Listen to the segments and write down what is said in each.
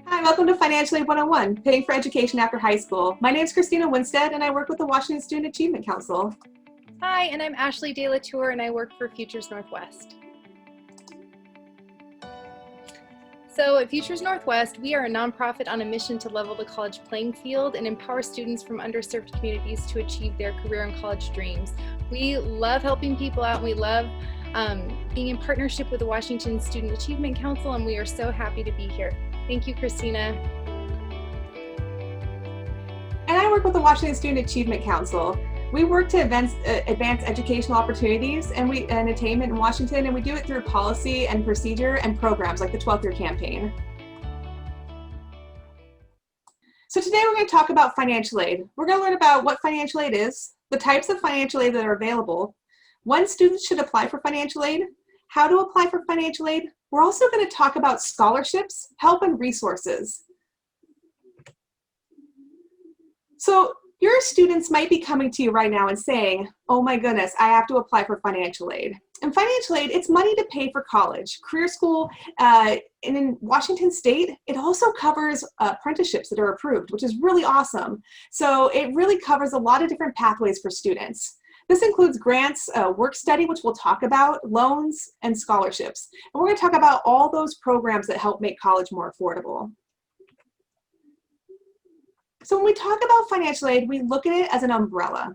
Hi, welcome to Financial Aid 101, Paying for Education After High School. My name is Christina Winstead, and I work with the Washington Student Achievement Council. Hi, and I'm Ashley DeLatour, and I work for Futures Northwest. So at Futures Northwest, we are a nonprofit on a mission to level the college playing field and empower students from underserved communities to achieve their career and college dreams. We love helping people out, and we love being in partnership with the Washington Student Achievement Council, and we are so happy to be here. Thank you, Christina. And I work with the Washington Student Achievement Council. We work to advance educational opportunities and attainment in Washington, and we do it through policy and procedure and programs like the 12th Year Campaign. So today we're going to talk about financial aid. We're going to learn about what financial aid is, the types of financial aid that are available, when students should apply for financial aid, how to apply for financial aid. We're also going to talk about scholarships, help, and resources. So your students might be coming to you right now and saying, oh my goodness, I have to apply for financial aid. And financial aid, it's money to pay for college, career school, and in Washington State, it also covers apprenticeships that are approved, which is really awesome. So it really covers a lot of different pathways for students. This includes grants, work study, which we'll talk about, loans, and scholarships. And we're going to talk about all those programs that help make college more affordable. So when we talk about financial aid, we look at it as an umbrella.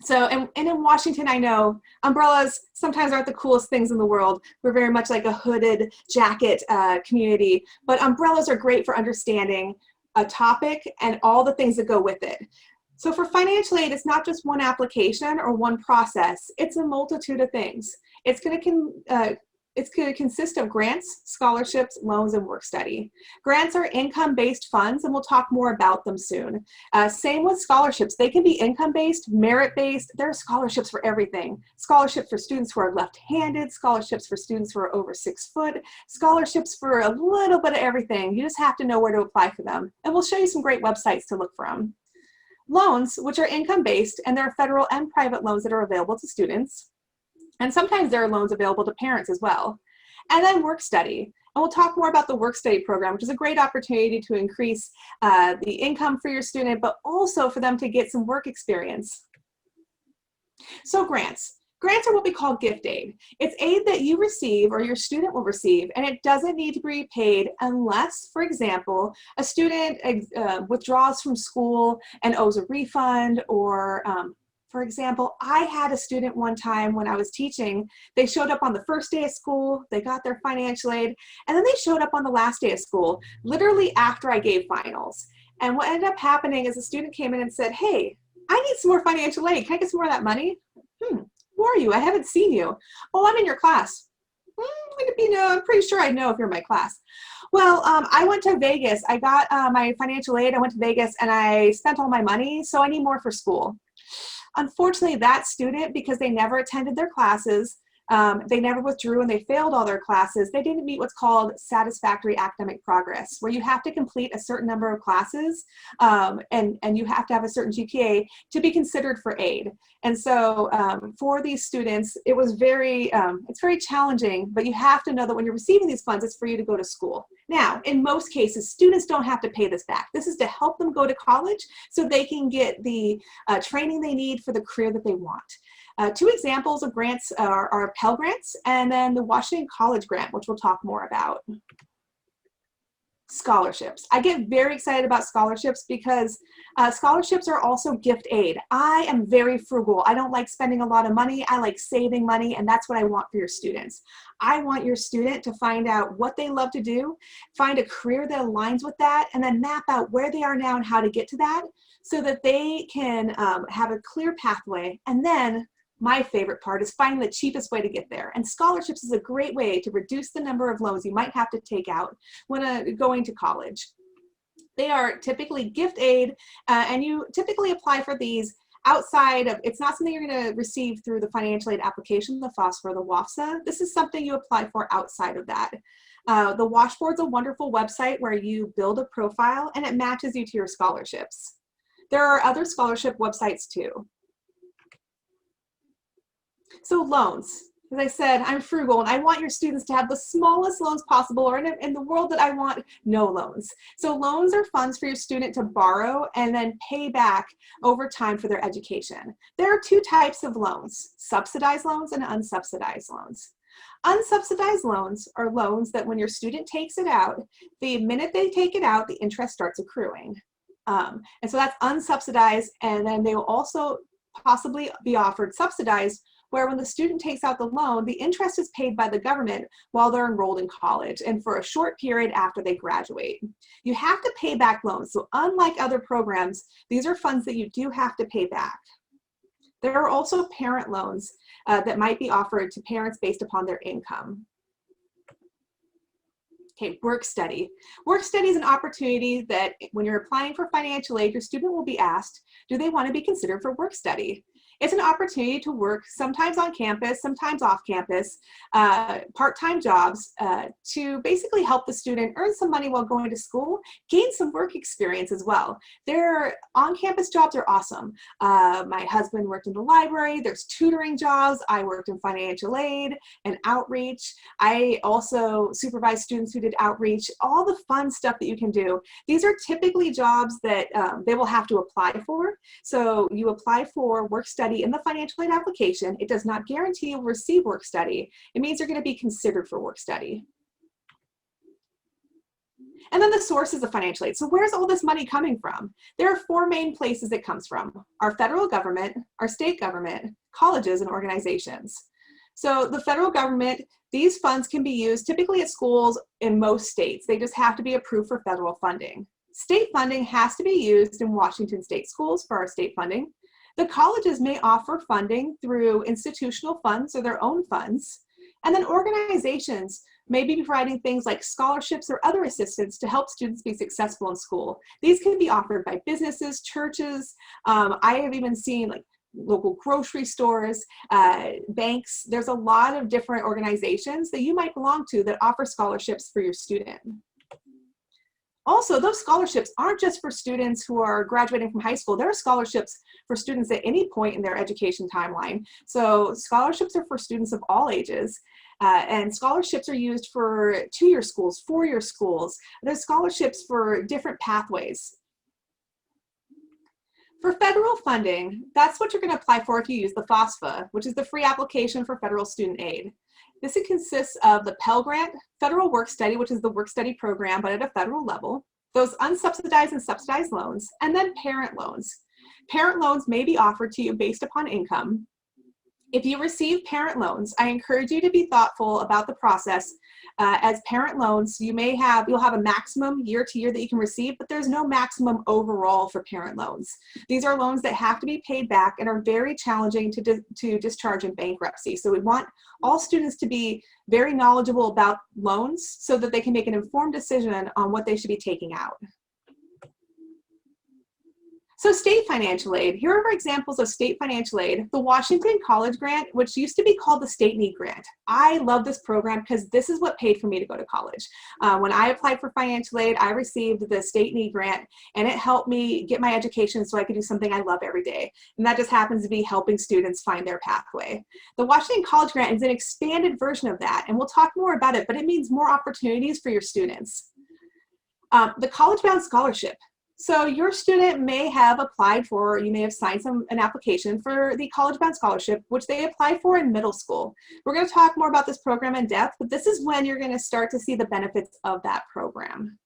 So, and in Washington, I know umbrellas sometimes aren't the coolest things in the world. We're very much like a hooded jacket community, but umbrellas are great for understanding a topic and all the things that go with it. So for financial aid, it's not just one application or one process. It's a multitude of things. It's going to consist of grants, scholarships, loans, and work study. Grants are income-based funds, and we'll talk more about them soon. Same with scholarships. They can be income-based, merit-based. There are scholarships for everything. Scholarships for students who are left-handed, scholarships for students who are over 6 foot, scholarships for a little bit of everything. You just have to know where to apply for them. And we'll show you some great websites to look from. Loans, which are income-based, and there are federal and private loans that are available to students. And sometimes there are loans available to parents as well. And then work study. And we'll talk more about the work study program, which is a great opportunity to increase the income for your student, but also for them to get some work experience. So grants. Grants are what we call gift aid. It's aid that you receive or your student will receive, and it doesn't need to be paid unless, for example, a student withdraws from school and owes a refund, or for example, I had a student one time when I was teaching, they showed up on the first day of school, they got their financial aid, and then they showed up on the last day of school, literally after I gave finals. And what ended up happening is a student came in and said, hey, I need some more financial aid. Can I get some more of that money? Who are you? I haven't seen you. Oh, I'm in your class. I'm pretty sure I know if you're in my class. Well, I went to Vegas. I got my financial aid. I went to Vegas and I spent all my money, so I need more for school. Unfortunately, that student, because they never attended their classes, they never withdrew and they failed all their classes, they didn't meet what's called satisfactory academic progress, where you have to complete a certain number of classes and you have to have a certain GPA to be considered for aid. And so for these students, it was it's very challenging, but you have to know that when you're receiving these funds, it's for you to go to school. Now, in most cases, students don't have to pay this back. This is to help them go to college so they can get the training they need for the career that they want. Two examples of grants are Pell Grants and then the Washington College Grant, which we'll talk more about. Scholarships. I get very excited about scholarships because scholarships are also gift aid. I am very frugal. I don't like spending a lot of money. I like saving money, and that's what I want for your students. I want your student to find out what they love to do, find a career that aligns with that, and then map out where they are now and how to get to that so that they can have a clear pathway. And then my favorite part is finding the cheapest way to get there. And scholarships is a great way to reduce the number of loans you might have to take out when going to college. They are typically gift aid, and you typically apply for these outside of, it's not something you're going to receive through the financial aid application, the FAFSI or the WAFSA. This is something you apply for outside of that. The Washboard's a wonderful website where you build a profile and it matches you to your scholarships. There are other scholarship websites too. So loans. As I said, I'm frugal and I want your students to have the smallest loans possible, or in the world that I want, no loans. So loans are funds for your student to borrow and then pay back over time for their education. There are two types of loans, subsidized loans and unsubsidized loans. Unsubsidized loans are loans that when your student takes it out, the minute they take it out, the interest starts accruing. And so that's unsubsidized, and then they will also possibly be offered subsidized, where when the student takes out the loan, the interest is paid by the government while they're enrolled in college and for a short period after they graduate. You have to pay back loans. So unlike other programs, these are funds that you do have to pay back. There are also parent loans that might be offered to parents based upon their income. Okay, work study. Work study is an opportunity that when you're applying for financial aid, your student will be asked, do they want to be considered for work study? It's an opportunity to work sometimes on campus, sometimes off campus, part-time jobs to basically help the student earn some money while going to school, gain some work experience as well. Their on-campus jobs are awesome. My husband worked in the library, there's tutoring jobs, I worked in financial aid and outreach. I also supervised students who did outreach, all the fun stuff that you can do. These are typically jobs that they will have to apply for. So you apply for work study in the financial aid application. It does not guarantee you'll receive work study. It means you're going to be considered for work study. And then the sources of financial aid. So where's all this money coming from? There are four main places it comes from: our federal government, our state government, colleges, and organizations. So the federal government, these funds can be used typically at schools in most states. They just have to be approved for federal funding. State funding has to be used in Washington state schools for our state funding. The colleges may offer funding through institutional funds or their own funds. And then organizations may be providing things like scholarships or other assistance to help students be successful in school. These can be offered by businesses, churches. I have even seen like local grocery stores, banks. There's a lot of different organizations that you might belong to that offer scholarships for your student. Also, those scholarships aren't just for students who are graduating from high school. There are scholarships for students at any point in their education timeline. So scholarships are for students of all ages. And scholarships are used for 2-year schools, 4-year schools. There's scholarships for different pathways. For federal funding, that's what you're going to apply for if you use the FAFSI, which is the free application for federal student aid. This consists of the Pell Grant, Federal Work Study, which is the work study program, but at a federal level, those unsubsidized and subsidized loans, and then parent loans. Parent loans may be offered to you based upon income. If you receive parent loans, I encourage you to be thoughtful about the process. As parent loans, you'll have a maximum year to year that you can receive, but there's no maximum overall for parent loans. These are loans that have to be paid back and are very challenging to discharge in bankruptcy. So we want all students to be very knowledgeable about loans so that they can make an informed decision on what they should be taking out. So state financial aid. Here are examples of state financial aid. The Washington College Grant, which used to be called the State Need Grant. I love this program because this is what paid for me to go to college. When I applied for financial aid, I received the State Need Grant, and it helped me get my education so I could do something I love every day. And that just happens to be helping students find their pathway. The Washington College Grant is an expanded version of that, and we'll talk more about it, but it means more opportunities for your students. The College Bound Scholarship. So your student may have applied for, you may have signed an application for the College Bound Scholarship, which they applied for in middle school. We're going to talk more about this program in depth, but this is when you're going to start to see the benefits of that program.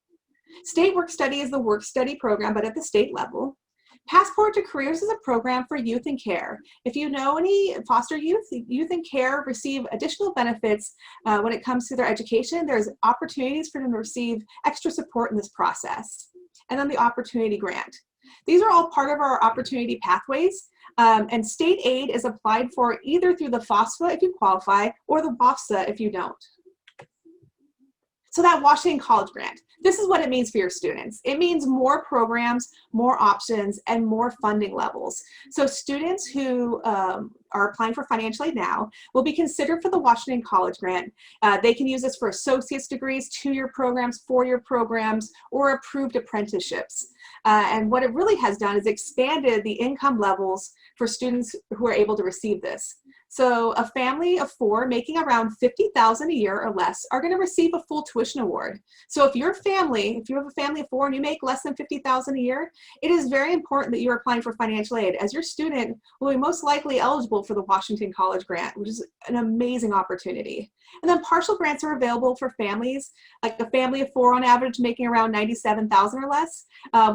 State Work Study is the work study program, but at the state level. Passport to Careers is a program for youth in care. If you know any foster youth in care receive additional benefits when it comes to their education. There's opportunities for them to receive extra support in this process. And then the Opportunity Grant. These are all part of our opportunity pathways, and state aid is applied for either through the FAFSA if you qualify or the WAFSA if you don't. So that Washington College Grant, this is what it means for your students. It means more programs, more options, and more funding levels. So students who are applying for financial aid now will be considered for the Washington College Grant. They can use this for associate's degrees, 2-year programs, 4-year programs, or approved apprenticeships. And what it really has done is expanded the income levels for students who are able to receive this. So a family of 4 making around $50,000 a year or less are going to receive a full tuition award. So if you have a family of 4 and you make less than $50,000 a year, it is very important that you're applying for financial aid, as your student will be most likely eligible for the Washington College Grant, which is an amazing opportunity. And then partial grants are available for families, like a family of 4 on average making around $97,000 or less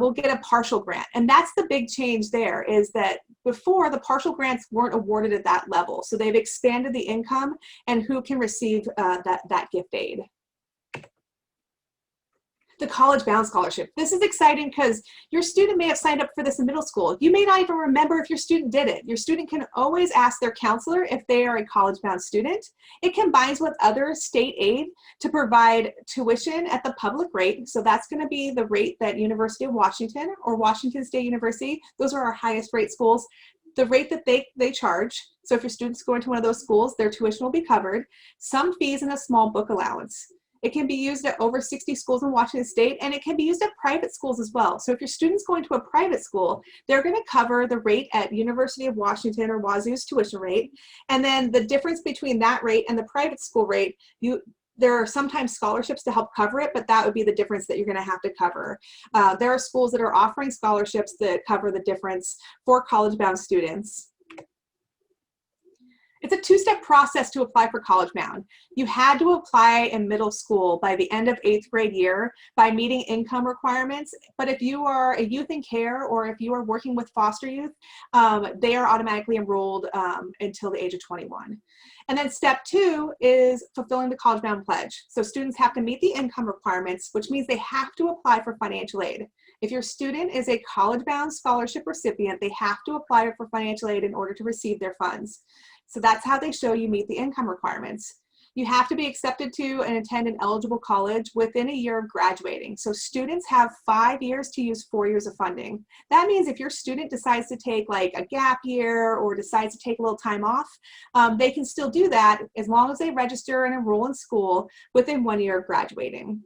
will get a partial grant. And that's the big change there, is that before, the partial grants weren't awarded at that level. So they've expanded the income and who can receive that gift aid. The College Bound Scholarship. This is exciting because your student may have signed up for this in middle school. You may not even remember if your student did it. Your student can always ask their counselor if they are a college bound student. It combines with other state aid to provide tuition at the public rate. So that's going to be the rate that University of Washington or Washington State University, those are our highest rate schools, the rate that they charge. So if your students go into one of those schools, their tuition will be covered, some fees, and a small book allowance. It can be used at over 60 schools in Washington State, and it can be used at private schools as well. So if your student's going to a private school, they're going to cover the rate at University of Washington or Wazoo's tuition rate. And then the difference between that rate and the private school rate, there are sometimes scholarships to help cover it, but that would be the difference that you're going to have to cover. There are schools that are offering scholarships that cover the difference for college-bound students. It's a 2-step process to apply for College Bound. You had to apply in middle school by the end of 8th grade year by meeting income requirements. But if you are a youth in care or if you are working with foster youth, they are automatically enrolled until the age of 21. And then step 2 is fulfilling the College Bound pledge. So students have to meet the income requirements, which means they have to apply for financial aid. If your student is a College Bound scholarship recipient, they have to apply for financial aid in order to receive their funds. So that's how they show you meet the income requirements. You have to be accepted to and attend an eligible college within a year of graduating. So students have 5 years to use 4 years of funding. That means if your student decides to take like a gap year or decides to take a little time off, they can still do that as long as they register and enroll in school within 1 year of graduating.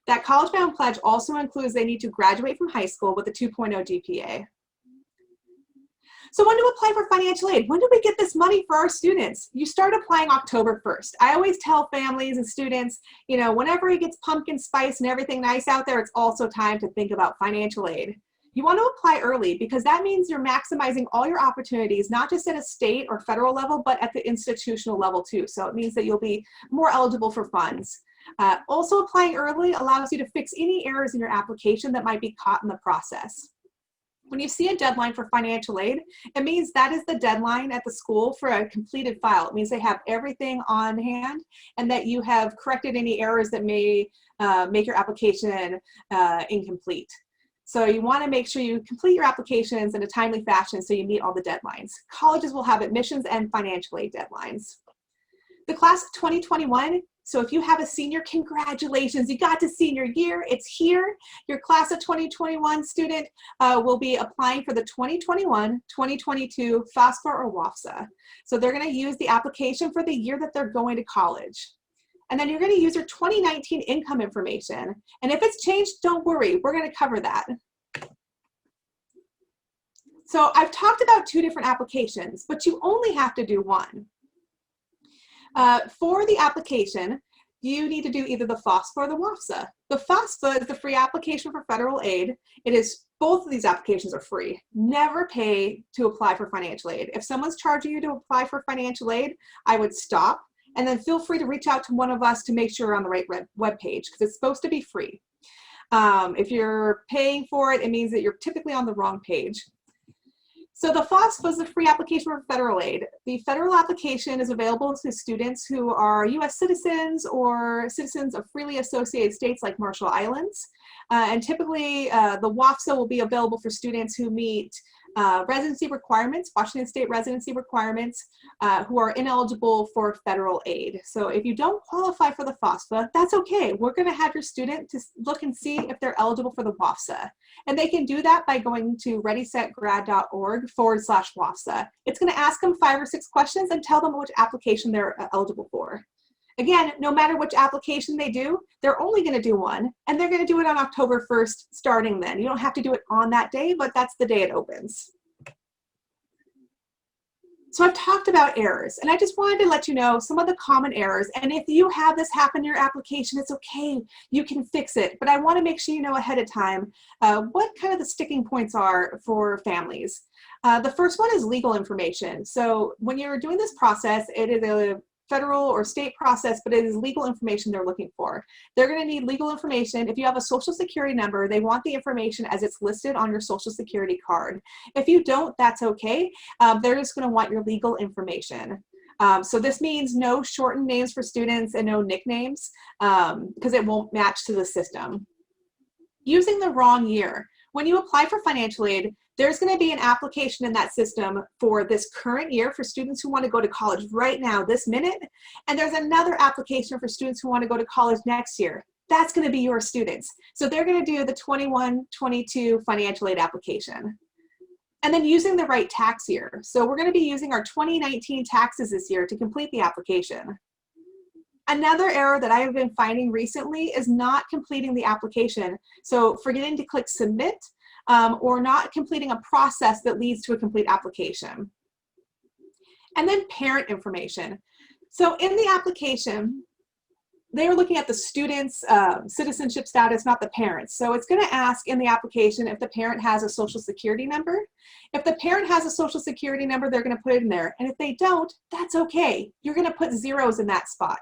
That College Bound pledge also includes they need to graduate from high school with a 2.0 GPA. So when to apply for financial aid? When do we get this money for our students? You start applying October 1st. I always tell families and students, you know, whenever it gets pumpkin spice and everything nice out there, it's also time to think about financial aid. You want to apply early because that means you're maximizing all your opportunities, not just at a state or federal level, but at the institutional level too. So it means that you'll be more eligible for funds. Also, applying early allows you to fix any errors in your application that might be caught in the process. When you see a deadline for financial aid, it means that is the deadline at the school for a completed file. It means they have everything on hand and that you have corrected any errors that may make your application incomplete. So you want to make sure you complete your applications in a timely fashion so you meet all the deadlines. Colleges will have admissions and financial aid deadlines. The class of 2021, so if you have a senior, congratulations, you got to senior year, it's here. Your class of 2021 student will be applying for the 2021-2022 FAFSA or WAFSA. So they're going to use the application for the year that they're going to college. And then you're going to use your 2019 income information. And if it's changed, don't worry, we're going to cover that. So I've talked about 2 different applications, but you only have to do one. For the application, you need to do either the FAFSA or the WAFSA. The FAFSA is the free application for federal aid. It is, both of these applications are free. Never pay to apply for financial aid. If someone's charging you to apply for financial aid, I would stop and then feel free to reach out to one of us to make sure you're on the right web page because it's supposed to be free. If you're paying for it, it means that you're typically on the wrong page. So the FAFSA is a free application for federal aid. The federal application is available to students who are U.S. citizens or citizens of freely associated states like Marshall Islands. And typically the WAFSA will be available for students who meet residency requirements, Washington State residency requirements, who are ineligible for federal aid. So if you don't qualify for the FAFSA, that's okay. We're going to have your student to look and see if they're eligible for the WAFSA. And they can do that by going to readysetgrad.org/WAFSA. It's going to ask them 5 or 6 questions and tell them which application they're eligible for. Again, no matter which application they do, they're only going to do one, and they're going to do it on October 1st starting then. You don't have to do it on that day, but that's the day it opens. So I've talked about errors, and I just wanted to let you know some of the common errors. And if you have this happen in your application, it's okay, you can fix it. But I want to make sure you know ahead of time what kind of the sticking points are for families. The first one is legal information. So when you're doing this process, it is a federal or state process, but it is legal information they're looking for. They're going to need legal information. If you have a social security number, they want the information as it's listed on your social security card. If you don't, that's okay. They're just going to want your legal information. So this means no shortened names for students and no nicknames because it won't match to the system. Using the wrong year. When you apply for financial aid, there's going to be an application in that system for this current year for students who want to go to college right now, this minute. And there's another application for students who want to go to college next year. That's going to be your students. So they're going to do the 21-22 financial aid application. And then using the right tax year. So we're going to be using our 2019 taxes this year to complete the application. Another error that I have been finding recently is not completing the application. So forgetting to click submit or not completing a process that leads to a complete application. And then parent information. So in the application, they are looking at the student's citizenship status, not the parents. So it's going to ask in the application if the parent has a social security number. If the parent has a social security number, they're going to put it in there. And if they don't, that's okay. You're going to put zeros in that spot.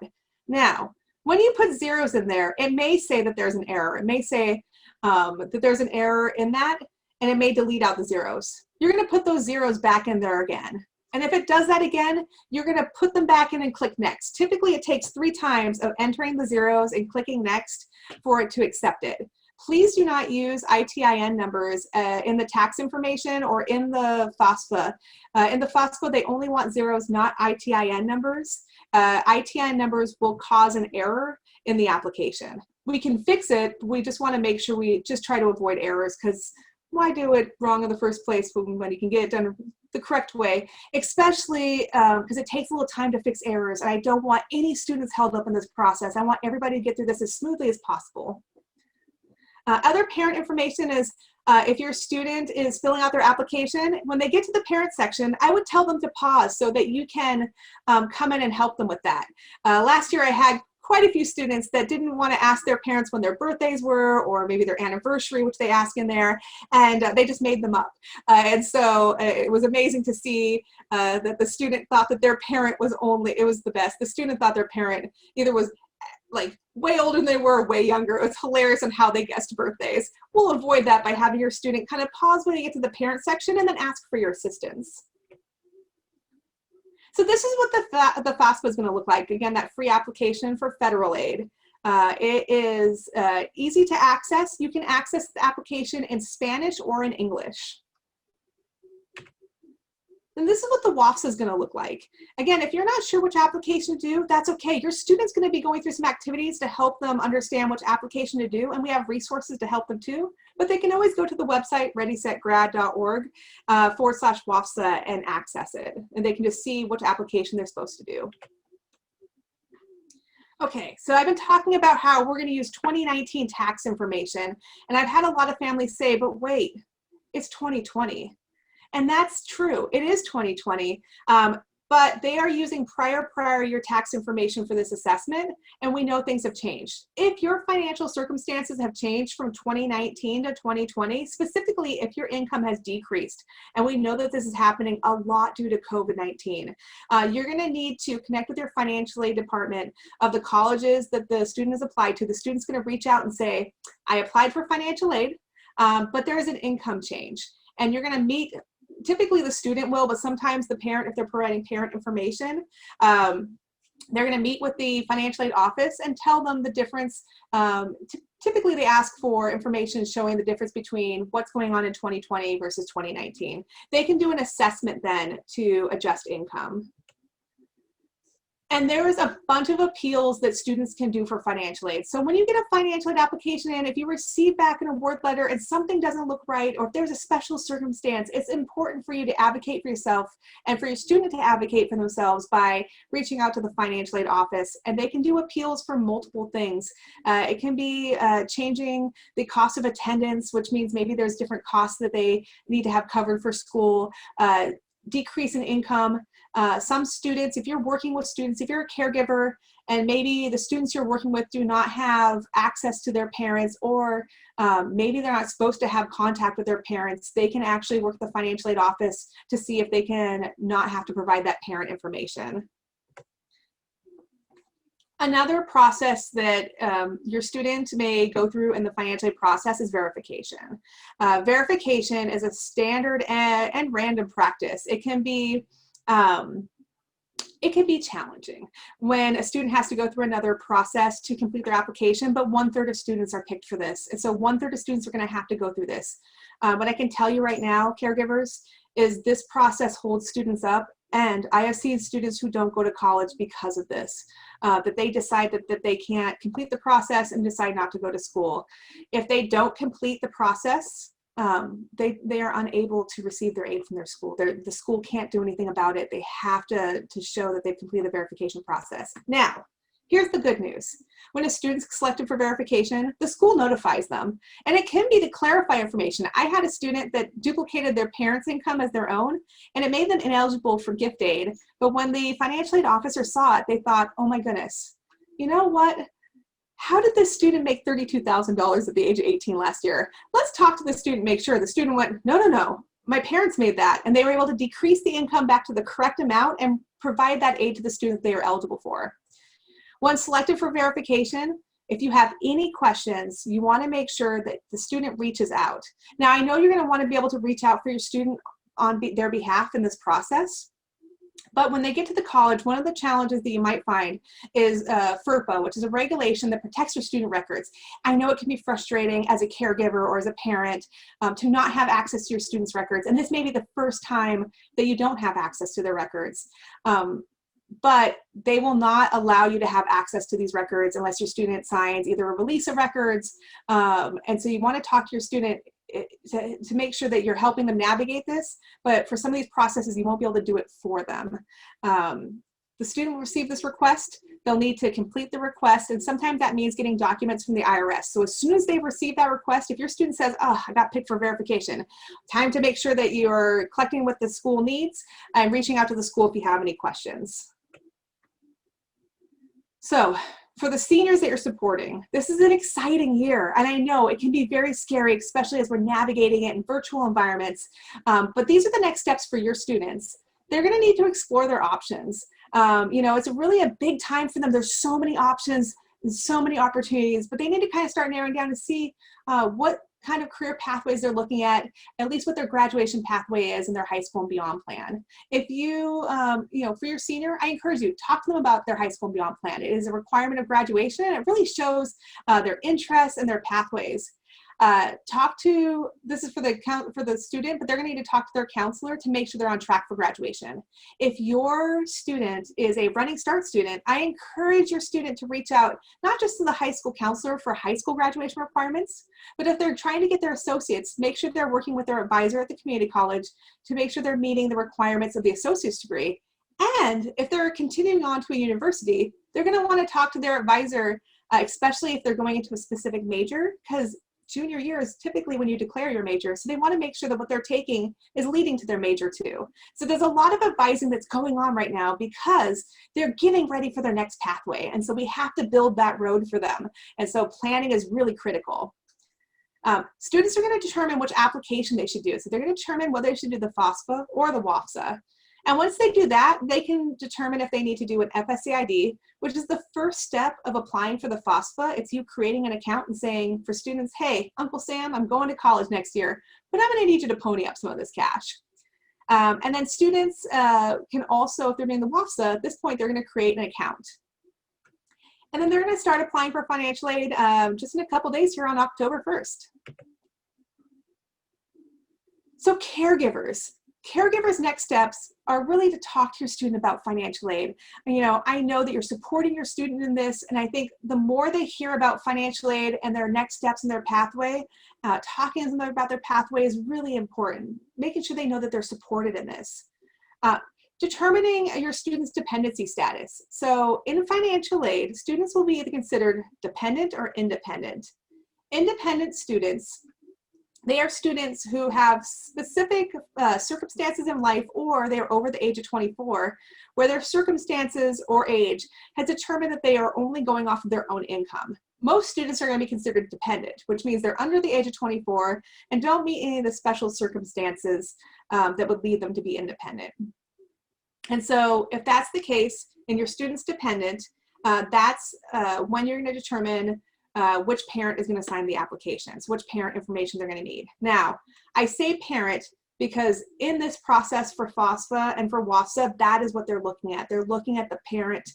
Now, when you put zeros in there, it may say that there's an error. It may say that there's an error in that, and it may delete out the zeros. You're going to put those zeros back in there again. And if it does that again, you're going to put them back in and click next. Typically, it takes 3 times of entering the zeros and clicking next for it to accept it. Please do not use ITIN numbers in the tax information or in the FAFSA. In the FAFSA, they only want zeros, not ITIN numbers. ITIN numbers will cause an error in the application. We can fix it. We just want to make sure we just try to avoid errors, because why do it wrong in the first place when you can get it done the correct way, especially because it takes a little time to fix errors. And I don't want any students held up in this process. I want everybody to get through this as smoothly as possible. Other parent information is if your student is filling out their application, when they get to the parent section, I would tell them to pause so that you can come in and help them with that. Last year I had quite a few students that didn't want to ask their parents when their birthdays were, or maybe their anniversary, which they ask in there, and they just made them up. And so it was amazing to see that the student thought that their parent was it was the best. The student thought their parent either was like way older than they were, way younger. It was hilarious on how they guessed birthdays. We'll avoid that by having your student kind of pause when you get to the parent section and then ask for your assistance. So this is what the FAFSA is going to look like. Again, that free application for federal aid. It is easy to access. You can access the application in Spanish or in English. And this is what the WAFSA is going to look like. Again, if you're not sure which application to do, that's okay. Your student's going to be going through some activities to help them understand which application to do, and we have resources to help them too. But they can always go to the website readysetgrad.org /WAFSA and access it. And they can just see which application they're supposed to do. Okay, so I've been talking about how we're going to use 2019 tax information, and I've had a lot of families say, but wait, it's 2020. And that's true, it is 2020, but they are using prior year tax information for this assessment, and we know things have changed. If your financial circumstances have changed from 2019 to 2020, specifically if your income has decreased, and we know that this is happening a lot due to COVID-19, you're going to need to connect with your financial aid department of the colleges that the student has applied to. The student's going to reach out and say, I applied for financial aid, but there is an income change. And you're going to meet, typically the student will, but sometimes the parent, if they're providing parent information, they're going to meet with the financial aid office and tell them the difference. Typically they ask for information showing the difference between what's going on in 2020 versus 2019. They can do an assessment then to adjust income. And there is a bunch of appeals that students can do for financial aid. So when you get a financial aid application in, if you receive back an award letter and something doesn't look right, or if there's a special circumstance, it's important for you to advocate for yourself and for your student to advocate for themselves by reaching out to the financial aid office. And they can do appeals for multiple things. It can be changing the cost of attendance, which means maybe there's different costs that they need to have covered for school, decrease in income, Some students, if you're working with students, if you're a caregiver, and maybe the students you're working with do not have access to their parents, or maybe they're not supposed to have contact with their parents, they can actually work with the financial aid office to see if they can not have to provide that parent information. Another process that your student may go through in the financial aid process is verification. Verification is a standard and random practice. It can be challenging when a student has to go through another process to complete their application, but 1/3 of students are picked for this. And so 1/3 of students are going to have to go through this. What I can tell you right now, caregivers, is this process holds students up. And I have seen students who don't go to college because of this, that they decide that they can't complete the process and decide not to go to school. If they don't complete the process, they are unable to receive their aid from their school. The school can't do anything about it. They have to show that they've completed the verification process. Now, here's the good news. When a student's selected for verification, the school notifies them. And it can be to clarify information. I had a student that duplicated their parents' income as their own, and it made them ineligible for gift aid. But when the financial aid officer saw it, they thought, oh my goodness, you know what? How did this student make $32,000 at the age of 18 last year? Let's talk to the student, make sure. The student went, no, my parents made that. And they were able to decrease the income back to the correct amount and provide that aid to the student they are eligible for. Once selected for verification, if you have any questions, you want to make sure that the student reaches out. Now, I know you're going to want to be able to reach out for your student on their behalf in this process. But when they get to the college, one of the challenges that you might find is FERPA, which is a regulation that protects your student records. I know it can be frustrating as a caregiver or as a parent to not have access to your students' records. And this may be the first time that you don't have access to their records. But they will not allow you to have access to these records unless your student signs either a release of records. And so you want to talk to your student to make sure that you're helping them navigate this. But for some of these processes, you won't be able to do it for them. The student will receive this request. They'll need to complete the request. And sometimes that means getting documents from the IRS. So as soon as they receive that request, if your student says, oh, I got picked for verification, time to make sure that you're collecting what the school needs and reaching out to the school if you have any questions. So for the seniors that you're supporting, this is an exciting year. And I know it can be very scary, especially as we're navigating it in virtual environments. But these are the next steps for your students. They're going to need to explore their options. It's really a big time for them. There's so many options and so many opportunities, but they need to kind of start narrowing down to see what kind of career pathways they're looking at least what their graduation pathway is in their high school and beyond plan. If you, for your senior, I encourage you, talk to them about their high school and beyond plan. It is a requirement of graduation, and it really shows their interests and their pathways. This is for the student, but they're going to need to talk to their counselor to make sure they're on track for graduation. If your student is a running start student, I encourage your student to reach out, not just to the high school counselor for high school graduation requirements, but if they're trying to get their associates, make sure they're working with their advisor at the community college to make sure they're meeting the requirements of the associate's degree. And if they're continuing on to a university, they're going to want to talk to their advisor, especially if they're going into a specific major, because junior year is typically when you declare your major. So they want to make sure that what they're taking is leading to their major too. So there's a lot of advising that's going on right now because they're getting ready for their next pathway. And so we have to build that road for them. And so planning is really critical. Students are going to determine which application they should do. So they're going to determine whether they should do the FAFSI or the WAFSA. And once they do that, they can determine if they need to do an FSC ID, which is the first step of applying for the FAFSA. It's you creating an account and saying for students, hey, Uncle Sam, I'm going to college next year, but I'm going to need you to pony up some of this cash. And then students can also, if they're doing the WAFSA, at this point, they're going to create an account. And then they're going to start applying for financial aid just in a couple days here on October 1st. So caregivers. Caregivers' next steps are really to talk to your student about financial aid. I know that you're supporting your student in this, and I think the more they hear about financial aid and their next steps in their pathway, talking to them about their pathway is really important, making sure they know that they're supported in this. Determining your student's dependency status. So in financial aid, students will be either considered dependent or independent. Independent students, They are students who have specific circumstances in life, or they're over the age of 24, where their circumstances or age has determined that they are only going off of their own income. Most students are going to be considered dependent, which means they're under the age of 24 and don't meet any of the special circumstances that would lead them to be independent. And so if that's the case and your student's dependent, that's when you're going to determine which parent is going to sign the applications, which parent information they're going to need. Now, I say parent because in this process for FAFSA and for WAFSA, that is what they're looking at. They're looking at the parent,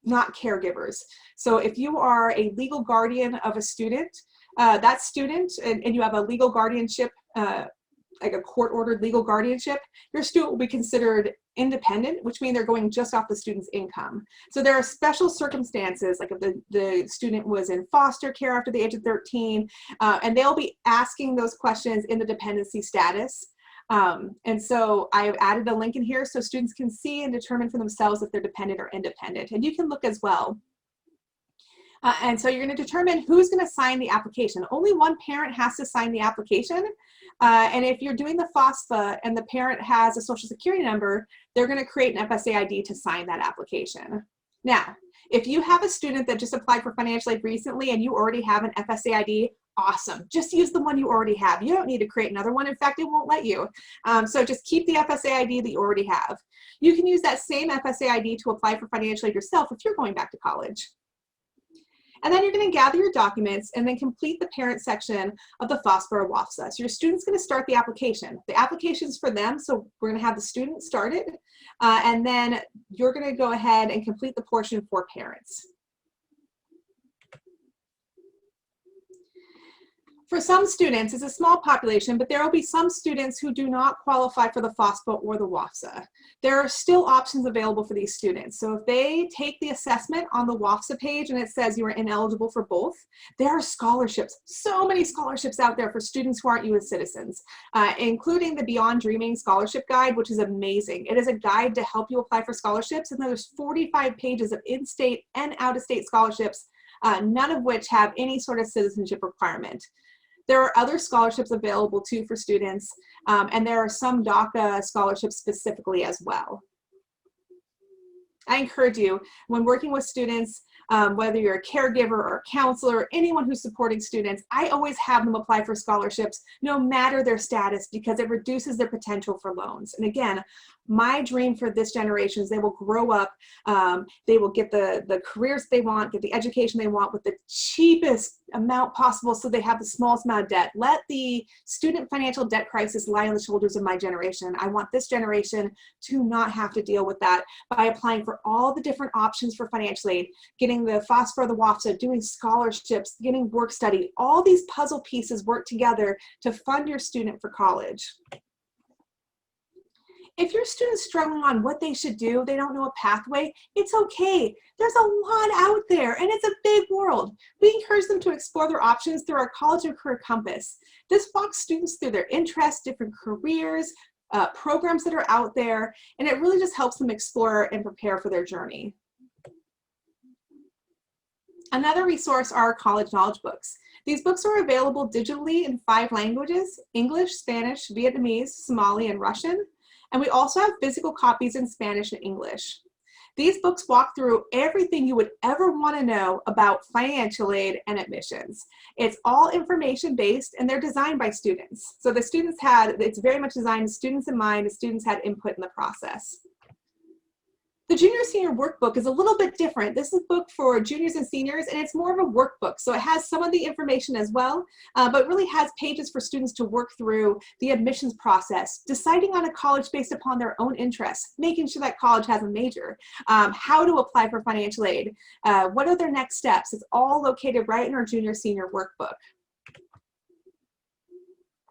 not caregivers. So if you are a legal guardian of a student, that student, and you have a legal guardianship, like a court-ordered legal guardianship, your student will be considered independent, which means they're going just off the student's income. So there are special circumstances, like if the student was in foster care after the age of 13, and they'll be asking those questions in the dependency status. And so I've added a link in here so students can see and determine for themselves if they're dependent or independent. And you can look as well. And so you're going to determine who's going to sign the application. Only one parent has to sign the application. And if you're doing the FAFSA and the parent has a social security number, they're going to create an FSA ID to sign that application. Now, if you have a student that just applied for financial aid recently and you already have an FSA ID, awesome. Just use the one you already have. You don't need to create another one. In fact, it won't let you. So just keep the FSA ID that you already have. You can use that same FSA ID to apply for financial aid yourself if you're going back to college. And then you're going to gather your documents and then complete the parent section of the FAFSA or WAFSA. So your student's going to start the application. The application's for them, so we're going to have the student start it, and then you're going to go ahead and complete the portion for parents. For some students, it's a small population, but there will be some students who do not qualify for the FAFSA or the WAFSA. There are still options available for these students. So if they take the assessment on the WAFSA page and it says you are ineligible for both, there are scholarships, so many scholarships out there for students who aren't U.S. citizens, including the Beyond Dreaming Scholarship Guide, which is amazing. It is a guide to help you apply for scholarships, and there's 45 pages of in-state and out-of-state scholarships, none of which have any sort of citizenship requirement. There are other scholarships available too for students, and there are some DACA scholarships specifically as well. I encourage you, when working with students, whether you're a caregiver or a counselor or anyone who's supporting students, I always have them apply for scholarships no matter their status, because it reduces their potential for loans. And again, my dream for this generation is they will grow up, they will get the careers they want, get the education they want with the cheapest amount possible so they have the smallest amount of debt. Let the student financial debt crisis lie on the shoulders of my generation. I want this generation to not have to deal with that by applying for all the different options for financial aid, getting the FAFSA or the WAFSA, doing scholarships, getting work study. All these puzzle pieces work together to fund your student for college. If your student's struggling on what they should do, they don't know a pathway, it's okay. There's a lot out there and it's a big world. We encourage them to explore their options through our College and Career Compass. This walks students through their interests, different careers, programs that are out there, and it really just helps them explore and prepare for their journey. Another resource are our college knowledge books. These books are available digitally in 5 languages: English, Spanish, Vietnamese, Somali, and Russian. And we also have physical copies in Spanish and English. These books walk through everything you would ever want to know about financial aid and admissions. It's all information based and they're designed by students. So the students it's very much designed with students in mind. The students had input in the process. The junior senior workbook is a little bit different. This is a book for juniors and seniors, and it's more of a workbook. So it has some of the information as well, but really has pages for students to work through the admissions process, deciding on a college based upon their own interests, making sure that college has a major, how to apply for financial aid, what are their next steps. It's all located right in our junior senior workbook.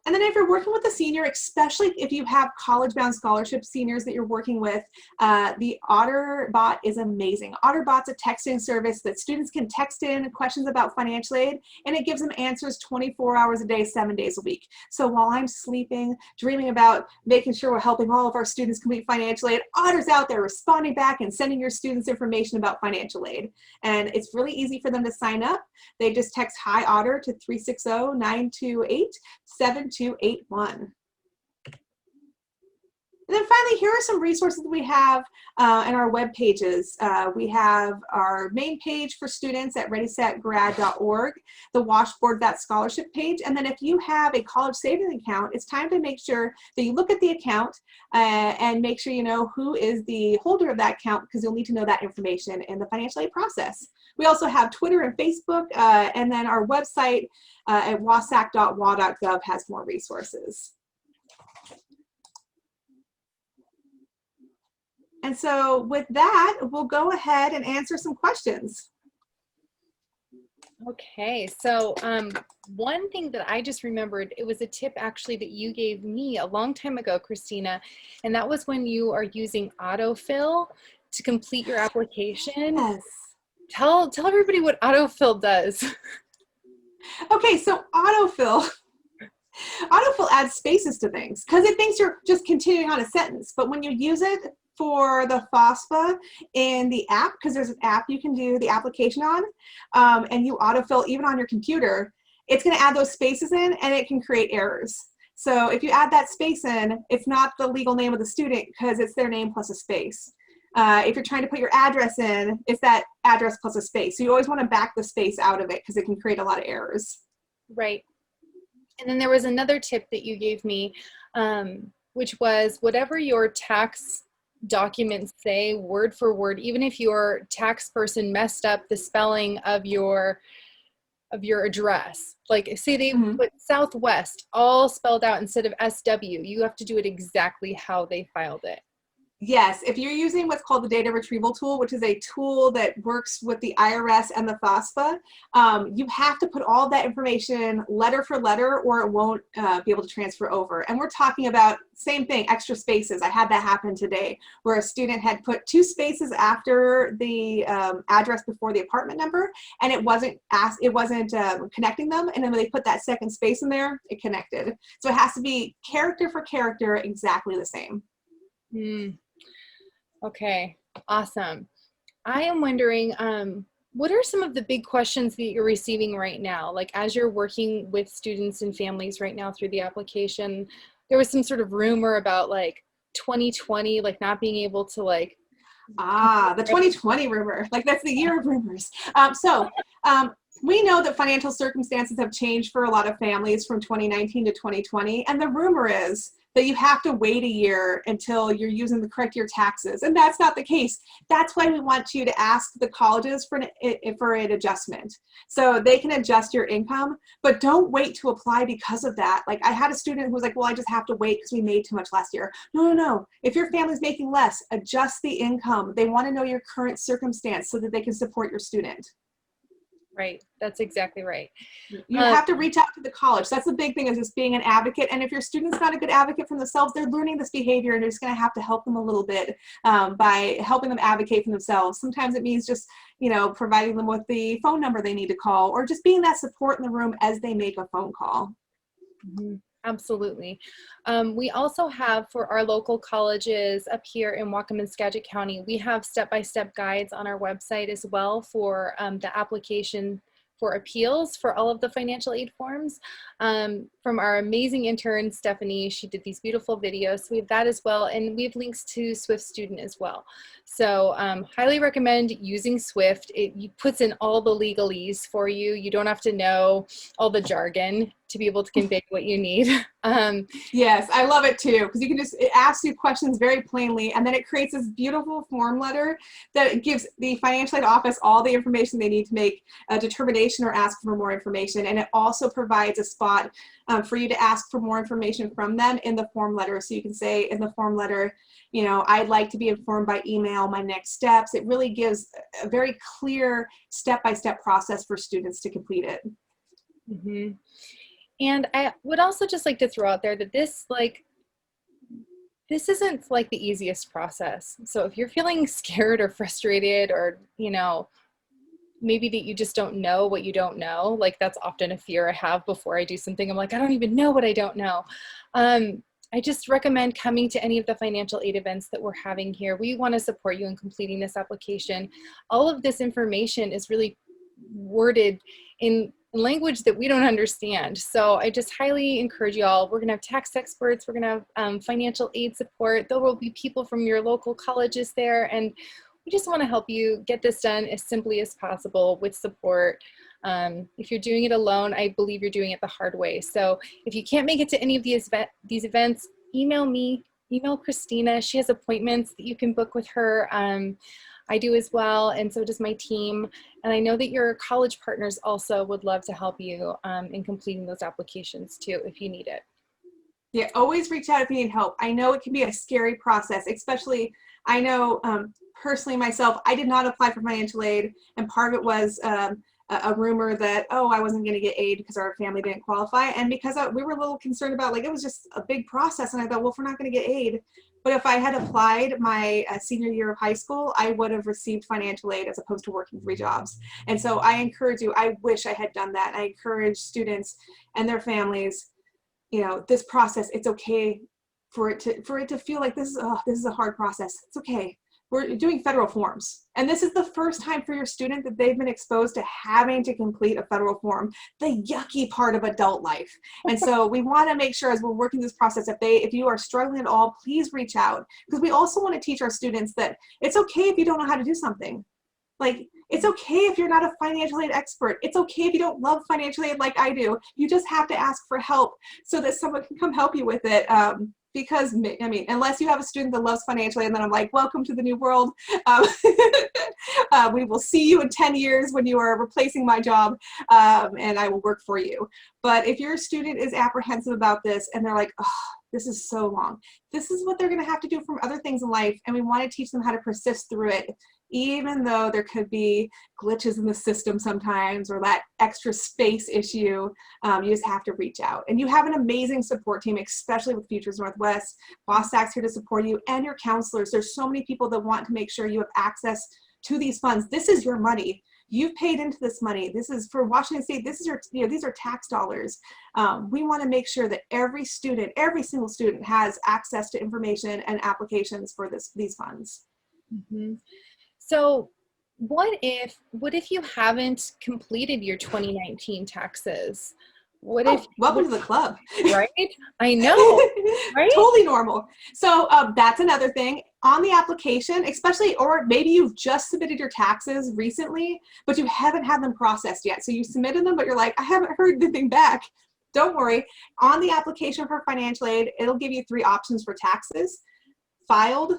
And then if you're working with a senior, especially if you have college-bound scholarship seniors that you're working with, the Otterbot is amazing. Otterbot's a texting service that students can text in questions about financial aid, and it gives them answers 24 hours a day, 7 days a week. So while I'm sleeping, dreaming about making sure we're helping all of our students complete financial aid, Otter's out there responding back and sending your students information about financial aid. And it's really easy for them to sign up. They just text Hi Otter to 360-928-7281. And then finally, here are some resources that we have in our web pages. We have our main page for students at readysetgrad.org, the washboard, that scholarship page. And then if you have a college savings account, it's time to make sure that you look at the account and make sure you know who is the holder of that account, because you'll need to know that information in the financial aid process. We also have Twitter and Facebook, and then our website at wasac.wa.gov has more resources. And so with that, we'll go ahead and answer some questions. Okay, so one thing that I just remembered, it was a tip actually that you gave me a long time ago, Christina, and that was when you are using autofill to complete your application. Yes. Tell everybody what autofill does. Okay, so autofill adds spaces to things because it thinks you're just continuing on a sentence. But when you use it for the FAFSI in the app, because there's an app you can do the application on, and you autofill even on your computer, it's going to add those spaces in and it can create errors. So if you add that space in, it's not the legal name of the student because it's their name plus a space. If you're trying to put your address in, it's that address plus a space. So you always want to back the space out of it because it can create a lot of errors. Right. And then there was another tip that you gave me, which was whatever your tax documents say word for word, even if your tax person messed up the spelling of your address, like say they put Southwest all spelled out instead of SW, you have to do it exactly how they filed it. Yes, if you're using what's called the data retrieval tool, which is a tool that works with the IRS and the FAFSA, you have to put all that information letter for letter or it won't be able to transfer over. And we're talking about, same thing, extra spaces. I had that happen today where a student had put 2 spaces after the address before the apartment number, and it wasn't connecting them. And then when they put that second space in there, it connected. So it has to be character for character exactly the same. Okay, awesome. I am wondering, what are some of the big questions that you're receiving right now? Like as you're working with students and families right now through the application, there was some sort of rumor about like 2020, like not being able to like. The 2020 rumor, like that's the year of rumors. We know that financial circumstances have changed for a lot of families from 2019 to 2020. And the rumor is that you have to wait a year until you're using the correct year taxes. And that's not the case. That's why we want you to ask the colleges for an adjustment. So they can adjust your income, but don't wait to apply because of that. Like I had a student who was like, well, I just have to wait because we made too much last year. No. If your family's making less, adjust the income. They want to know your current circumstance so that they can support your student. Right. That's exactly right. You have to reach out to the college. That's the big thing, is just being an advocate. And if your student's not a good advocate for themselves, they're learning this behavior and you're just going to have to help them a little bit by helping them advocate for themselves. Sometimes it means just, providing them with the phone number they need to call, or just being that support in the room as they make a phone call. Mm-hmm. Absolutely. We also have, for our local colleges up here in Whatcom and Skagit County, we have step-by-step guides on our website as well for the application for appeals for all of the financial aid forms. From our amazing intern, Stephanie, she did these beautiful videos. So we have that as well. And we have links to SwiftStude as well. So highly recommend using Swift. It puts in all the legalese for you. You don't have to know all the jargon to be able to convey what you need. Yes, I love it too, because it asks you questions very plainly, and then it creates this beautiful form letter that gives the financial aid office all the information they need to make a determination or ask for more information. And it also provides a spot for you to ask for more information from them in the form letter. So you can say in the form letter, I'd like to be informed by email my next steps. It really gives a very clear step-by-step process for students to complete it. Mm-hmm. And I would also just like to throw out there that this isn't like the easiest process. So if you're feeling scared or frustrated, or, you know, maybe that you just don't know what you don't know, like that's often a fear I have before I do something. I'm like, I don't even know what I don't know. I just recommend coming to any of the financial aid events that we're having here. We want to support you in completing this application. All of this information is really worded in language that we don't understand. So I just highly encourage you all. We're going to have tax experts. We're going to have financial aid support. There will be people from your local colleges there. And we just want to help you get this done as simply as possible with support. If you're doing it alone, I believe you're doing it the hard way. So if you can't make it to any of these events, email me, email Christina. She has appointments that you can book with her. I do as well, and so does my team. And I know that your college partners also would love to help you in completing those applications too, if you need it. Yeah, always reach out if you need help. I know it can be a scary process, especially, I know personally myself, I did not apply for financial aid, and part of it was a rumor that, oh, I wasn't going to get aid because our family didn't qualify. And because we were a little concerned about, like, it was just a big process. And I thought, well, if we're not going to get aid, but if I had applied my senior year of high school, I would have received financial aid as opposed to working 3 jobs. And so I encourage you, I wish I had done that. I encourage students and their families, you know, this process, it's okay for it to feel like this is a hard process. It's okay. We're doing federal forms. And this is the first time for your student that they've been exposed to having to complete a federal form, the yucky part of adult life. And so we want to make sure as we're working this process, if you are struggling at all, please reach out. Because we also want to teach our students that it's okay if you don't know how to do something. Like, it's okay if you're not a financial aid expert. It's okay if you don't love financial aid like I do. You just have to ask for help so that someone can come help you with it. Because, I mean, unless you have a student that loves financial aid, and then I'm like, welcome to the new world. We will see you in 10 years when you are replacing my job, and I will work for you. But if your student is apprehensive about this and they're like, oh, this is so long, this is what they're going to have to do from other things in life, and we want to teach them how to persist through it, even though there could be glitches in the system sometimes or that extra space issue. You just have to reach out. And you have an amazing support team, especially with Futures Northwest. WASAC's here to support you, and your counselors. There's so many people that want to make sure you have access to these funds. This is your money. You've paid into this money. This is for Washington State. This is your, these are tax dollars. We want to make sure that every student, every single student has access to information and applications for these funds. Mm-hmm. So what if you haven't completed your 2019 taxes? Welcome to the club. Right? I know, right? Totally normal. So that's another thing on the application, especially, or maybe you've just submitted your taxes recently, but you haven't had them processed yet. So you submitted them, but you're like, I haven't heard anything back. Don't worry. On the application for financial aid, it'll give you 3 options for taxes: filed,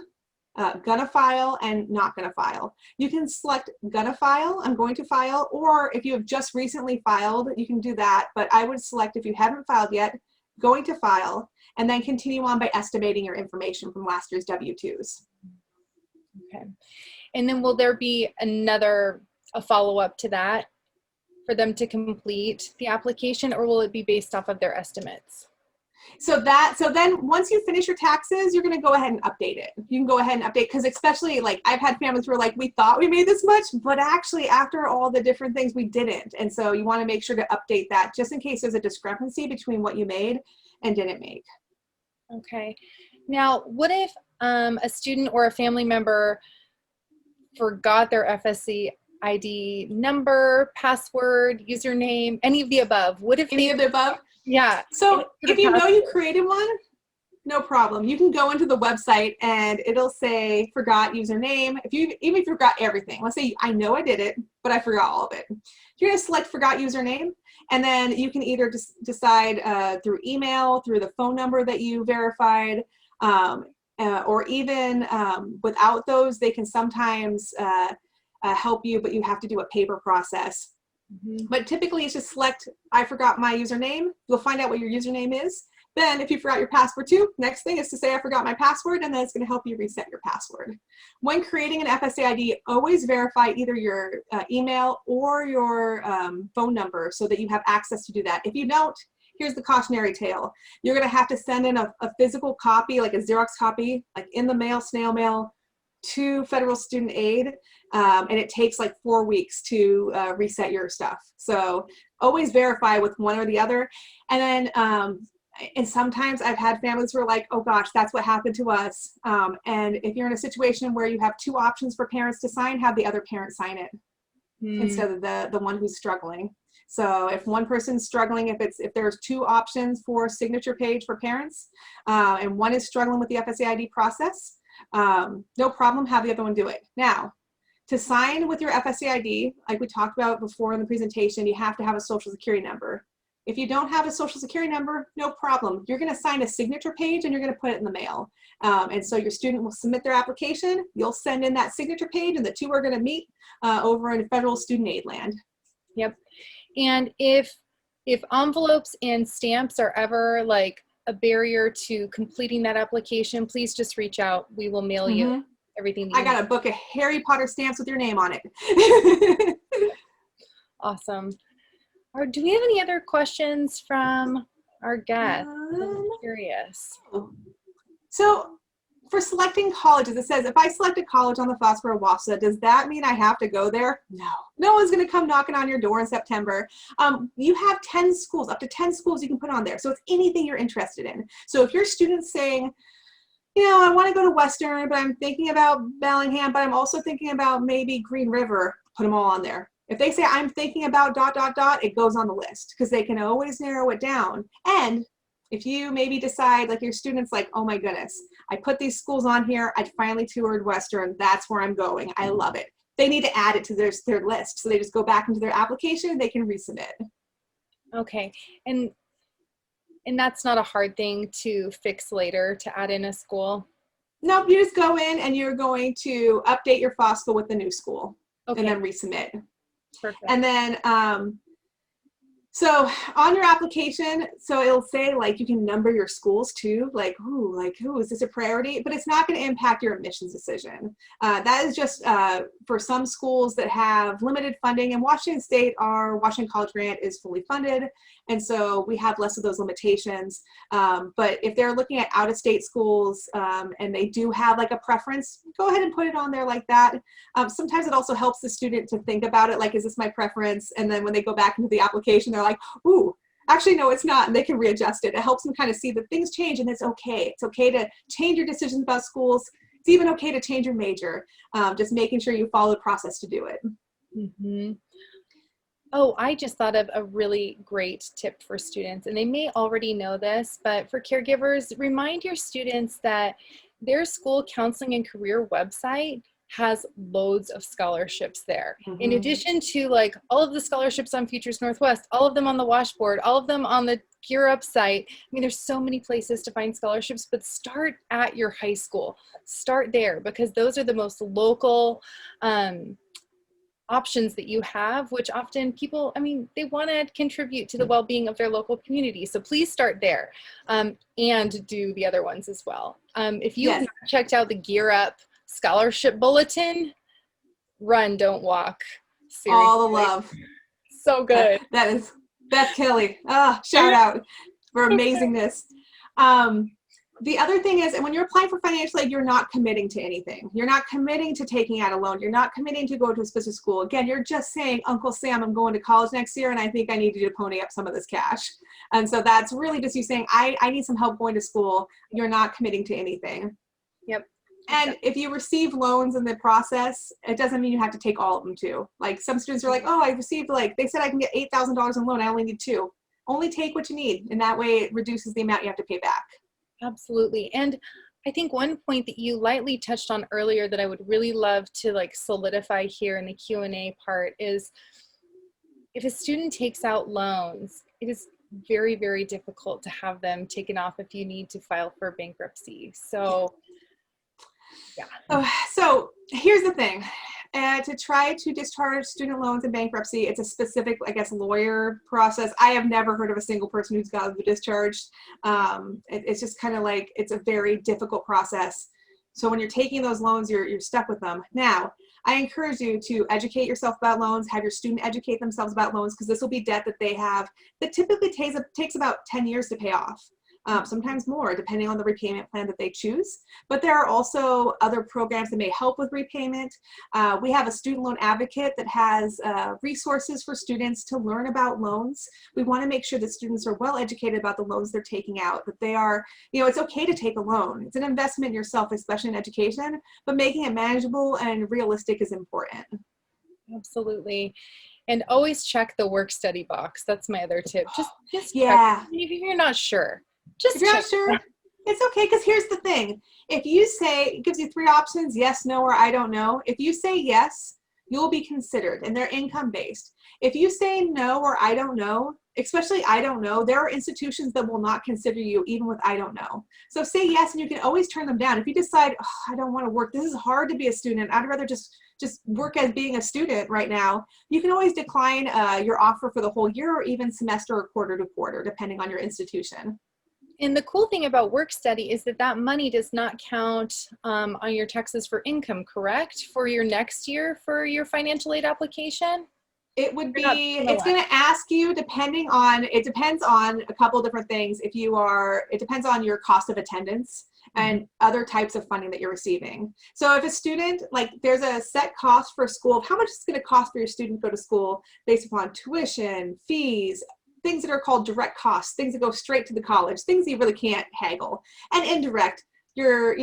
gonna file, and not gonna file. You can select gonna file, I'm going to file, or if you have just recently filed, you can do that. But I would select, if you haven't filed yet, going to file, and then continue on by estimating your information from last year's W-2s. Okay. And then will there be a follow-up to that for them to complete the application, or will it be based off of their estimates? So then once you finish your taxes, you're going to go ahead and update it. You can go ahead and update, because especially, like, I've had families who are like, we thought we made this much, but actually after all the different things we didn't. And so you want to make sure to update that just in case there's a discrepancy between what you made and didn't make. Okay. Now, what if a student or a family member forgot their FSC ID number, password, username, any of the above? What if any of the above? Yeah. So if you know you created one, no problem. You can go into the website and it'll say forgot username. Even if you forgot everything, let's say I know I did it, but I forgot all of it. You're going to select forgot username, and then you can either decide through email, through the phone number that you verified, or even without those. They can sometimes help you, but you have to do a paper process. Mm-hmm. But typically it's just select, I forgot my username. You'll find out what your username is. Then if you forgot your password too, next thing is to say I forgot my password, and then it's going to help you reset your password. When creating an FSA ID, always verify either your email or your phone number so that you have access to do that. If you don't, here's the cautionary tale. You're going to have to send in a physical copy, like a Xerox copy, like in the mail, snail mail, to federal student aid, and it takes like 4 weeks to reset your stuff. So always verify with one or the other. And then and sometimes I've had families who are like, oh gosh, that's what happened to us. And if you're in a situation where you have 2 options for parents to sign, have the other parent sign it instead of the one who's struggling. So if one person's struggling, if there's 2 options for signature page for parents, and one is struggling with the FAFSI ID process, no problem, have the other one do it. Now, to sign with your FAFSI ID, like we talked about before in the presentation, you have to have a social security number. If you don't have a social security number, no problem. You're going to sign a signature page and you're going to put it in the mail. And so your student will submit their application, you'll send in that signature page, and the 2 are going to meet over in federal student aid land. Yep. And if envelopes and stamps are ever like a barrier to completing that application, please just reach out. We will mail you everything. I got a book of Harry Potter stamps with your name on it. Awesome. Or do we have any other questions from our guests? I'm curious. So for selecting colleges, it says, if I select a college on the FAFSI or WAFSA, does that mean I have to go there? No. No one's going to come knocking on your door in September. You have 10 schools, up to 10 schools you can put on there. So it's anything you're interested in. So if your student's saying, you know, I want to go to Western, but I'm thinking about Bellingham, but I'm also thinking about maybe Green River, put them all on there. If they say, I'm thinking about ... it goes on the list because they can always narrow it down. And if you maybe decide, like your student's like, oh my goodness, I put these schools on here, I finally toured Western, that's where I'm going, I love it. They need to add it to their list. So they just go back into their application, they can resubmit. Okay. And that's not a hard thing to fix later, to add in a school? Nope, you just go in and you're going to update your FOSCA with the new school. Okay. And then resubmit. Perfect. And then, so on your application, so it'll say like you can number your schools too, like, ooh, is this a priority? But it's not going to impact your admissions decision. That is just for some schools that have limited funding. In Washington State, our Washington College Grant is fully funded, and so we have less of those limitations. But if they're looking at out-of-state schools and they do have like a preference, go ahead and put it on there like that. Sometimes it also helps the student to think about it, like, is this my preference? And then when they go back into the application, they're like, ooh, actually, no, it's not. And they can readjust it. It helps them kind of see that things change and it's okay. It's okay to change your decisions about schools. It's even okay to change your major. Just making sure you follow the process to do it. Mm-hmm. Oh, I just thought of a really great tip for students, and they may already know this, but for caregivers, remind your students that their school counseling and career website has loads of scholarships there. Mm-hmm. In addition to like all of the scholarships on Futures Northwest, all of them on the Washboard, all of them on the Gear Up site. I mean, there's so many places to find scholarships, but start at your high school. Start there, because those are the most local options that you have, which often people, I mean, they want to contribute to the well-being of their local community. So please start there and do the other ones as well. If you have checked out the Gear Up scholarship bulletin, run, don't walk. Seriously. All the love. So good. That is Beth Kelly. Shout out for amazingness. The other thing is, and when you're applying for financial aid, you're not committing to anything. You're not committing to taking out a loan. You're not committing to go to a specific school. Again, you're just saying, Uncle Sam, I'm going to college next year, and I think I need you to pony up some of this cash. And so that's really just you saying, I need some help going to school. You're not committing to anything. Yep. And if you receive loans in the process, it doesn't mean you have to take all of them too. Like some students are like, oh, I received, like, they said I can get $8,000 in loan. I only need 2. Only take what you need. And that way it reduces the amount you have to pay back. Absolutely. And I think one point that you lightly touched on earlier that I would really love to like solidify here in the Q&A part is, if a student takes out loans, it is very, very difficult to have them taken off if you need to file for bankruptcy. So yeah. So here's the thing. To try to discharge student loans in bankruptcy, it's a specific, I guess, lawyer process. I have never heard of a single person who's gotten discharged. It's just kind of like, it's a very difficult process. So when you're taking those loans, you're stuck with them. Now, I encourage you to educate yourself about loans, have your student educate themselves about loans, because this will be debt that they have that typically takes about 10 years to pay off. Sometimes more, depending on the repayment plan that they choose. But there are also other programs that may help with repayment. We have a student loan advocate that has resources for students to learn about loans. We want to make sure that students are well educated about the loans they're taking out, that they are, it's okay to take a loan. It's an investment in yourself, especially in education, but making it manageable and realistic is important. Absolutely. And always check the work study box. That's my other tip. Just yeah. check. If you're not sure, just if you're check. not sure, it's okay, because here's the thing. If you say, it gives you 3 options, yes, no, or I don't know. If you say yes, you'll be considered, and they're income-based. If you say no or I don't know, especially I don't know, there are institutions that will not consider you even with I don't know. So say yes, and you can always turn them down. If you decide, oh, I don't want to work, this is hard to be a student, I'd rather just work as being a student right now, you can always decline your offer for the whole year or even semester or quarter to quarter, depending on your institution. And the cool thing about work study is that money does not count on your taxes for income, correct? For your next year for your financial aid application? It would be, it's going to ask you, it depends on a couple different things. It depends on your cost of attendance and other types of funding that you're receiving. So if a student, there's a set cost for school of how much it's going to cost for your student to go to school based upon tuition, fees, things that are called direct costs, things that go straight to the college, things that you really can't haggle, and indirect, your,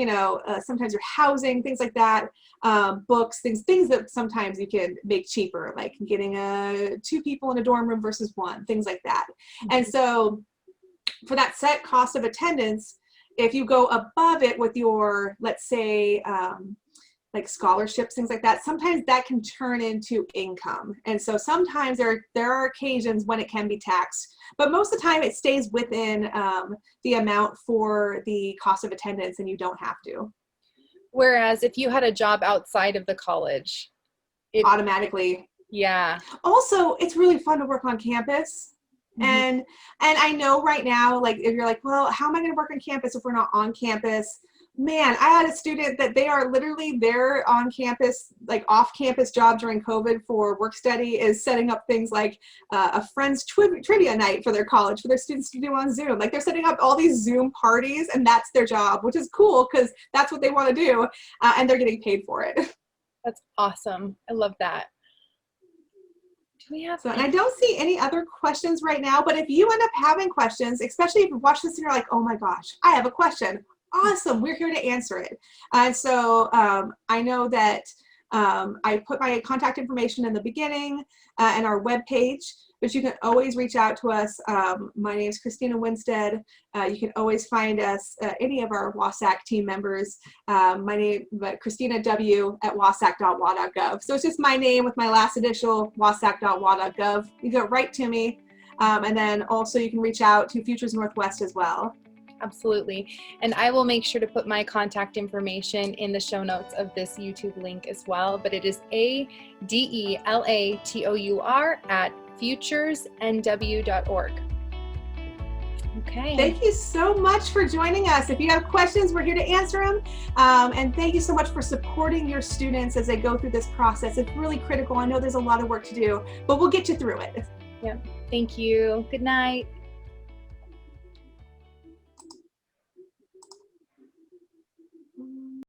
sometimes your housing, things like that, books, things that sometimes you can make cheaper, like getting 2 people in a dorm room versus 1, things like that. And so for that set cost of attendance, if you go above it with your, let's say, like scholarships, things like that, sometimes that can turn into income. And so sometimes there are occasions when it can be taxed, but most of the time it stays within the amount for the cost of attendance, and you don't have to. Whereas if you had a job outside of the college, it automatically. Yeah. Also, it's really fun to work on campus. And I know right now, if you're like, well, how am I going to work on campus if we're not on campus? Man, I had a student that they are literally there on campus, off-campus job during COVID for work study is setting up things like a friend's trivia night for their college, for their students to do on Zoom. They're setting up all these Zoom parties, and that's their job, which is cool because that's what they want to do, and they're getting paid for it. That's awesome. I love that. And I don't see any other questions right now, but if you end up having questions, especially if you watch this and you're like, oh my gosh, I have a question. Awesome, we're here to answer it. And so I know that I put my contact information in the beginning and our webpage, but you can always reach out to us. My name is Christina Winstead. You can always find us, any of our WASAC team members. My name, Christina W at wasac.wa.gov. So it's just my name with my last initial, wasac.wa.gov. You go right to me. And then also you can reach out to Futures Northwest as well. Absolutely. And I will make sure to put my contact information in the show notes of this YouTube link as well. But it is ADELATOUR at FuturesNW.org. Okay. Thank you so much for joining us. If you have questions, we're here to answer them. And thank you so much for supporting your students as they go through this process. It's really critical. I know there's a lot of work to do, but we'll get you through it. Yeah. Thank you. Good night.